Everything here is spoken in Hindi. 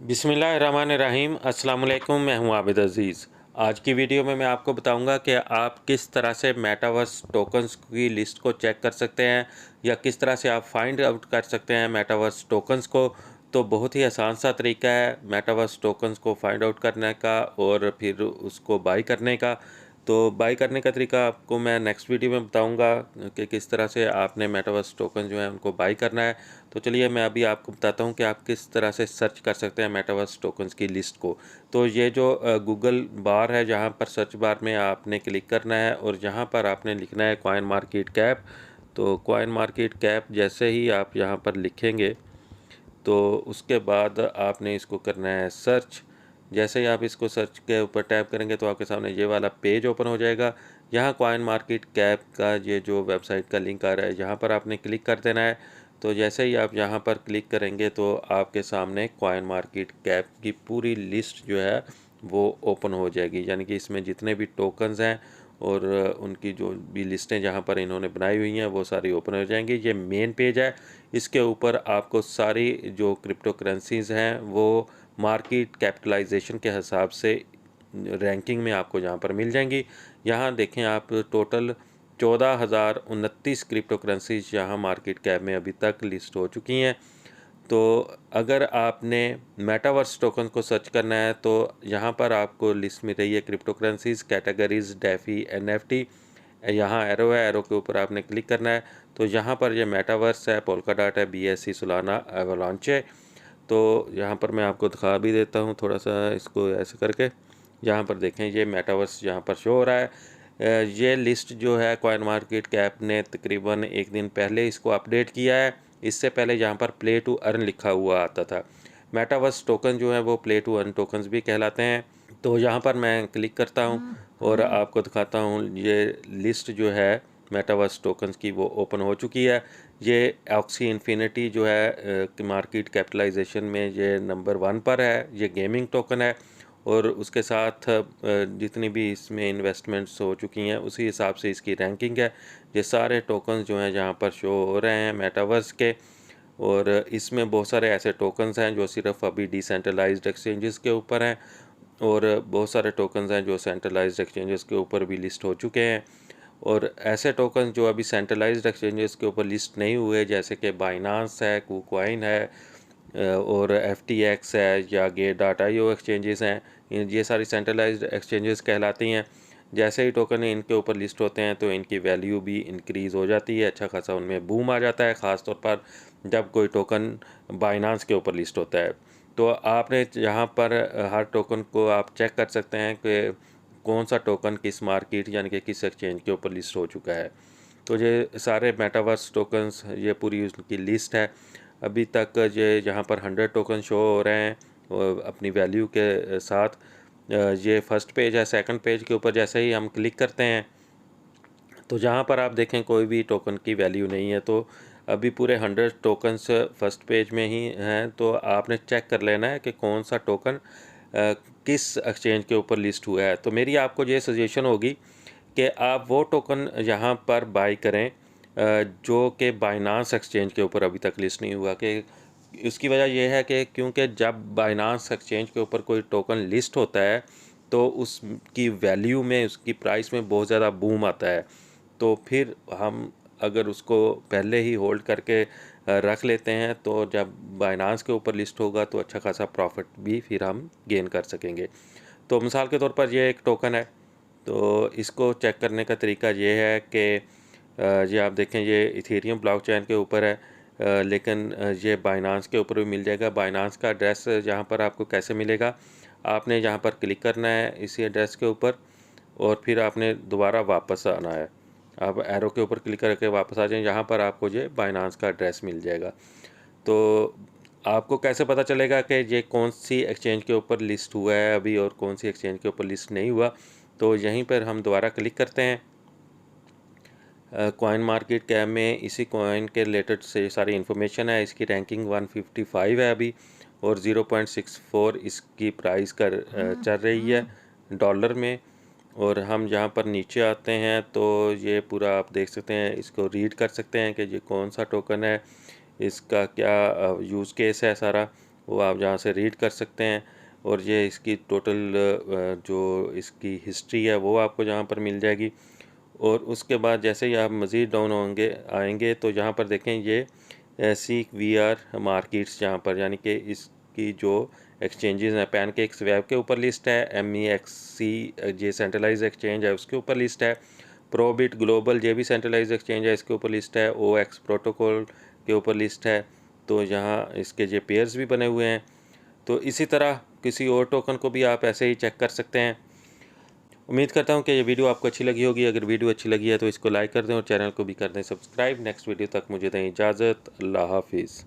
बिस्मिल्लाहिर्रहमानिर्रहीम। अस्सलाम वालेकुम, मैं हूं आबिद अज़ीज़। आज की वीडियो में मैं आपको बताऊंगा कि आप किस तरह से मेटावर्स टोकन्स की लिस्ट को चेक कर सकते हैं या किस तरह से आप फाइंड आउट कर सकते हैं मेटावर्स टोकन्स को। तो बहुत ही आसान सा तरीका है मेटावर्स टोकन्स को फाइंड आउट करने का और फिर उसको बाई करने का। तो बाई करने का तरीका आपको मैं नेक्स्ट वीडियो में बताऊंगा कि किस तरह से आपने मेटावर्स टोकन जो है उनको बाई करना है। तो चलिए मैं अभी आपको बताता हूं कि आप किस तरह से सर्च कर सकते हैं मेटावर्स टोकन्स की लिस्ट को। तो ये जो गूगल बार है, जहां पर सर्च बार में आपने क्लिक करना है और जहां पर आपने लिखना है कॉइन मार्केट कैप। तो कॉइन मार्केट कैप जैसे ही आप यहां पर लिखेंगे तो उसके बाद आपने इसको करना है सर्च। जैसे ही आप इसको सर्च के ऊपर टैप करेंगे तो आपके सामने ये वाला पेज ओपन हो जाएगा। यहाँ कॉइन मार्केट कैप का ये जो वेबसाइट का लिंक आ रहा है, यहाँ पर आपने क्लिक कर देना है। तो जैसे ही आप यहाँ पर क्लिक करेंगे तो आपके सामने कॉइन मार्केट कैप की पूरी लिस्ट जो है वो ओपन हो जाएगी, यानी कि इसमें जितने भी टोकन्स हैं और उनकी जो भी लिस्टें जहाँ पर इन्होंने बनाई हुई हैं वो सारी ओपन हो जाएंगी। ये मेन पेज है, इसके ऊपर आपको सारी जो क्रिप्टो करेंसीज़ हैं वो मार्केट कैपिटलाइजेशन के हिसाब से रैंकिंग में आपको यहाँ पर मिल जाएंगी। यहाँ देखें आप, टोटल 14,029 क्रिप्टो करेंसीज यहाँ मार्केट कैप में अभी तक लिस्ट हो चुकी हैं। तो अगर आपने मेटावर्स टोकन को सर्च करना है तो यहाँ पर आपको लिस्ट मिल रही है crypto currencies categories DeFi NFT. यहाँ एरो है, एरो के ऊपर आपने क्लिक करना है। तो यहाँ पर ये मेटावर्स है, पोल्काडॉट है, बीएससी सोलाना, एवलांच है। तो यहाँ पर मैं आपको दिखा भी देता हूँ थोड़ा सा इसको ऐसे करके। यहाँ पर देखें ये मेटावर्स यहाँ पर शो हो रहा है। ये लिस्ट जो है कॉइन मार्केट कैप ने तकरीबन एक दिन पहले इसको अपडेट किया है। इससे पहले यहाँ पर प्ले टू अर्न लिखा हुआ आता था। मेटावर्स टोकन जो है वो प्ले टू अर्न टोकन्स भी कहलाते हैं। तो यहाँ पर मैं क्लिक करता हूँ और आपको दिखाता हूँ ये लिस्ट जो है मेटावर्स टोकन्स की वो ओपन हो चुकी है। ये ऑक्सी इन्फिनिटी जो है मार्केट कैपिटलाइजेशन में ये नंबर 1 पर है। ये गेमिंग टोकन है और उसके साथ जितनी भी इसमें इन्वेस्टमेंट्स हो चुकी हैं उसी हिसाब से इसकी रैंकिंग है। ये सारे टोकन्स जो हैं यहाँ पर शो हो रहे हैं मेटावर्स के। और इसमें बहुत सारे ऐसे टोकन्स हैं जो सिर्फ अभी डिसेंट्रलाइज्ड एक्सचेंजेस के ऊपर हैं और बहुत सारे टोकन्स हैं जो सेंट्रलाइज्ड एक्सचेंजेस के ऊपर भी लिस्ट हो चुके हैं। और ऐसे टोकन जो अभी सेंट्रलाइज्ड एक्सचेंजेस के ऊपर लिस्ट नहीं हुए, जैसे कि बाइनांस है, कुकॉइन है और FTX है या गेट डाटा IO एक्सचेंजेस हैं, ये सारी सेंट्रलाइज्ड एक्सचेंजेस कहलाती हैं। जैसे ही टोकन इनके ऊपर लिस्ट होते हैं तो इनकी वैल्यू भी इंक्रीज़ हो जाती है, अच्छा खासा उनमें बूम आ जाता है, ख़ास तौर पर जब कोई टोकन बाइनांस के ऊपर लिस्ट होता है। तो आपने यहाँ पर हर टोकन को आप चेक कर सकते हैं कि कौन सा टोकन किस मार्केट यानी कि किस एक्सचेंज के ऊपर लिस्ट हो चुका है। तो ये सारे मेटावर्स टोकन्स, ये पूरी उनकी लिस्ट है। अभी तक ये यहाँ पर 100 टोकन शो हो रहे हैं और अपनी वैल्यू के साथ। ये फर्स्ट पेज है। सेकंड पेज के ऊपर जैसे ही हम क्लिक करते हैं तो जहाँ पर आप देखें कोई भी टोकन की वैल्यू नहीं है। तो अभी पूरे 100 टोकन्स फर्स्ट पेज में ही हैं। तो आपने चेक कर लेना है कि कौन सा टोकन किस एक्सचेंज के ऊपर लिस्ट हुआ है। तो मेरी आपको ये सजेशन होगी कि आप वो टोकन यहाँ पर बाई करें जो कि बाइनांस एक्सचेंज के ऊपर अभी तक लिस्ट नहीं हुआ। कि उसकी वजह यह है कि क्योंकि जब बाइनांस एक्सचेंज के ऊपर कोई टोकन लिस्ट होता है तो उसकी वैल्यू में, उसकी प्राइस में बहुत ज़्यादा बूम आता है। तो फिर हम अगर उसको पहले ही होल्ड करके रख लेते हैं तो जब बाइनांस के ऊपर लिस्ट होगा तो अच्छा खासा प्रॉफिट भी फिर हम गेन कर सकेंगे। तो मिसाल के तौर पर ये एक टोकन है। तो इसको चेक करने का तरीका ये है कि ये आप देखें ये इथेरियम ब्लॉकचेन के ऊपर है, लेकिन ये बाइनांस के ऊपर भी मिल जाएगा। बाइनांस का एड्रेस यहाँ पर आपको कैसे मिलेगा, आपने यहाँ पर क्लिक करना है इसी एड्रेस के ऊपर और फिर आपने दोबारा वापस आना है। आप एरो के ऊपर क्लिक करके वापस आ जाएं, यहाँ पर आपको ये बाइनांस का एड्रेस मिल जाएगा। तो आपको कैसे पता चलेगा कि ये कौन सी एक्सचेंज के ऊपर लिस्ट हुआ है अभी और कौन सी एक्सचेंज के ऊपर लिस्ट नहीं हुआ। तो यहीं पर हम दोबारा क्लिक करते हैं। कॉइन मार्केट कैप में इसी कॉइन के रिलेटेड से सारी इन्फॉर्मेशन है। इसकी रैंकिंग 155 है अभी और 0.64 इसकी प्राइस कर चल रही है डॉलर में। और हम यहाँ पर नीचे आते हैं तो ये पूरा आप देख सकते हैं, इसको रीड कर सकते हैं कि ये कौन सा टोकन है, इसका क्या यूज़ केस है सारा। वो आप जहाँ से रीड कर सकते हैं। और ये इसकी टोटल जो इसकी हिस्ट्री है वो आपको जहाँ पर मिल जाएगी। और उसके बाद जैसे ही आप मज़ीद डाउन आएंगे तो यहाँ पर देखें ये CVR मार्केट्स, जहाँ पर यानी कि इसकी जो एक्सचेंजेस हैं, पैनकेक्स वेब के ऊपर लिस्ट है, MEXC ये सेंट्रलाइज एक्सचेंज है उसके ऊपर लिस्ट है, प्रोबिट ग्लोबल ये भी सेंट्रलाइज एक्सचेंज है इसके ऊपर लिस्ट है, OX प्रोटोकॉल के ऊपर लिस्ट है। तो यहाँ इसके ये पेयर्स भी बने हुए हैं। तो इसी तरह किसी और टोकन को भी आप ऐसे ही चेक कर सकते हैं। उम्मीद करता हूँ कि ये वीडियो आपको अच्छी लगी होगी। अगर वीडियो अच्छी लगी है तो इसको लाइक कर दें और चैनल को भी कर दें सब्सक्राइब। नेक्स्ट वीडियो तक मुझे दें इजाज़त। अल्लाह हाफिज़।